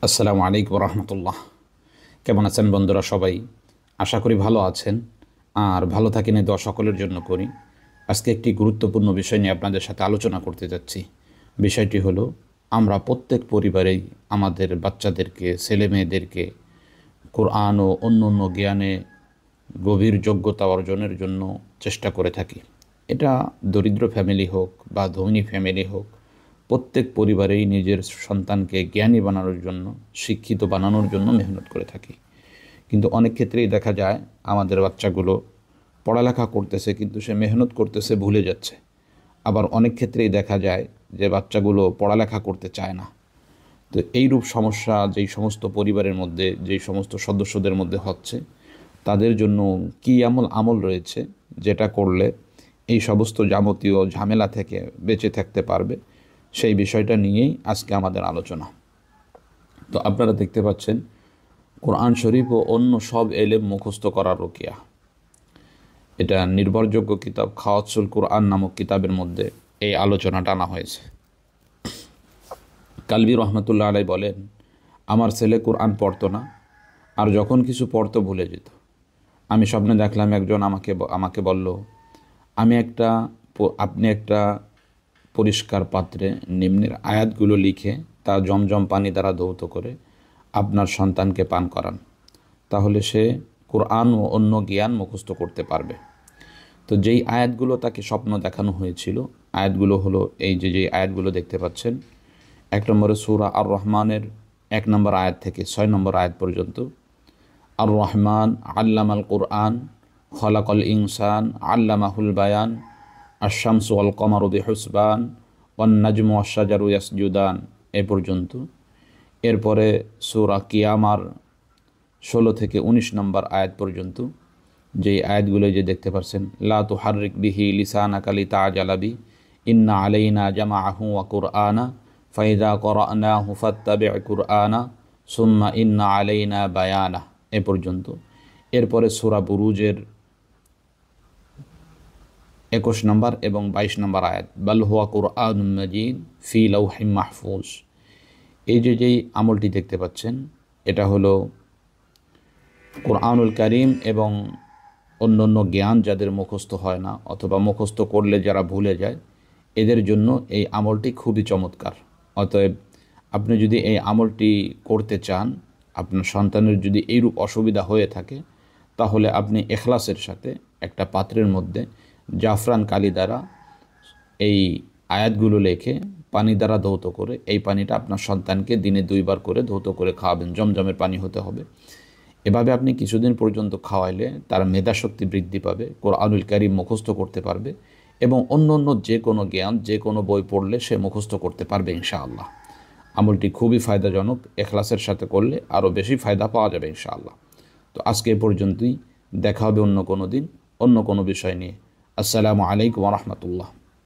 আসসালামু আলাইকুম রহমতুল্লাহ। কেমন আছেন বন্ধুরা? সবাই আশা করি ভালো আছেন। আর ভালো থাকেন এই দোয়া সকলের জন্য করি। আজকে একটি গুরুত্বপূর্ণ বিষয় নিয়ে আপনাদের সাথে আলোচনা করতে যাচ্ছি। বিষয়টি হলো, আমরা প্রত্যেক পরিবারেই আমাদের বাচ্চাদেরকে, ছেলে মেয়েদেরকে কোরআন ও অন্য অন্য জ্ঞানে গভীর যোগ্যতা অর্জনের জন্য চেষ্টা করে থাকি। এটা দরিদ্র ফ্যামিলি হোক বা ধনী ফ্যামিলি হোক, প্রত্যেক পরিবারেই নিজের সন্তানকে জ্ঞানী বানানোর জন্য, শিক্ষিত বানানোর জন্য মেহনত করে থাকি। কিন্তু অনেক ক্ষেত্রেই দেখা যায় আমাদের বাচ্চাগুলো পড়ালেখা করতেছে, কিন্তু সে মেহনত করতেছে ভুলে যাচ্ছে। আবার অনেক ক্ষেত্রেই দেখা যায় যে বাচ্চাগুলো পড়ালেখা করতে চায় না। তো এইরূপ সমস্যা যেই সমস্ত পরিবারের মধ্যে, যেই সমস্ত সদস্যদের মধ্যে হচ্ছে, তাদের জন্য কী আমল রয়েছে যেটা করলে এই সমস্ত যাবতীয় ঝামেলা থেকে বেঁচে থাকতে পারবে, সেই বিষয়টা নিয়েই আজকে আমাদের আলোচনা। তো আপনারা দেখতে পাচ্ছেন, কোরআন শরীফ ও অন্য সব এলেম মুখস্থ করার রুকিয়া, এটা নির্ভরযোগ্য কিতাব খাওয়াতসুল কোরআন নামক কিতাবের মধ্যে এই আলোচনাটা আনা হয়েছে। কালবি রহমতুল্লাহ আলাই বলেন, আমার ছেলে কোরআন পড়তো না, আর যখন কিছু পড়তো ভুলে যেত। আমি স্বপ্নে দেখলাম একজন আমাকে বলল, আপনি একটা পরিষ্কার পাত্রে নিম্নের আয়াতগুলো লিখে তা জমজম পানি দ্বারা ধৌত করে আপনার সন্তানকে পান করান, তাহলে সে কোরআন ও অন্য জ্ঞান মুখস্থ করতে পারবে। তো যেই আয়াতগুলো তাকে স্বপ্ন দেখানো হয়েছিল, আয়াতগুলো হলো এই যেই আয়াতগুলো দেখতে পাচ্ছেন। 1 নম্বরে সূরা আর রহমানের 1 নম্বর আয়াত থেকে 6 নম্বর আয়াত পর্যন্ত। আর রহমান আল্লামাল কোরআন, খলাকল ইনসান আল্লামাহুল বায়ান, আশ-শামসু ওয়াল কমারু বিহুসবান, ওয়ান নাজমু ওয়াশ-শাজারু ইয়াসজুদান, এ পর্যন্ত। এরপরে সূরা কিয়ামার 16 থেকে 19 নম্বর আয়াত পর্যন্ত, যেই আয়াতগুলো যে দেখতে পাচ্ছেন, লা তুহাররিক বিহি লিসানাকা লিতা'জালা বিহি, ইন্না আলাইনা জামাআহু ওয়া কুরআনা, ফাইযা ক্বরা'নাহু ফাত্তাবি' কুরআনা, সুম্মা ইন্না আলাইনা বায়ানা, এ পর্যন্ত। এরপরে সূরা বুরুজের 21 নম্বর এবং 22 নম্বর আয়াত, বাল হুয়া কুরআনুম মাজিদ ফি লাওহিম মাহফুজ। যেই আমলটি দেখতে পাচ্ছেন, এটা হলো কোরআনুল কারীম এবং অন্যান্য জ্ঞান যাদের মুখস্থ হয় না, অথবা মুখস্থ করলে যারা ভুলে যায়, এদের জন্য এই আমলটি খুবই চমৎকার। অতএব আপনি যদি এই আমলটি করতে চান, আপনার সন্তানের যদি এইরূপ অসুবিধা হয়ে থাকে, তাহলে আপনি ইখলাসের সাথে একটা পাত্রের মধ্যে জাফরান কালি দ্বারা এই আয়াতগুলো লেখে পানি দ্বারা ধৌত করে, এই পানিটা আপনার সন্তানকে দিনে 2 বার করে ধৌত করে খাওয়াবেন। জমজমের পানি হতে হবে। এভাবে আপনি কিছুদিন পর্যন্ত খাওয়াইলে তার মেধাশক্তি বৃদ্ধি পাবে, কোরআনুল কারীম মুখস্থ করতে পারবে, এবং অন্য যে কোনো জ্ঞান, যে কোনো বই পড়লে সে মুখস্থ করতে পারবে ইনশাআল্লাহ। আমলটি খুবই ফায়দাজনক। ইখলাসের সাথে করলে আরও বেশি ফায়দা পাওয়া যাবে ইনশাআল্লাহ। তো আজকে এ পর্যন্তই। দেখা হবে অন্য কোনো দিন, অন্য কোনো বিষয় নিয়ে। আসসালামু আলাইকুম ওয়া রাহমাতুল্লাহ।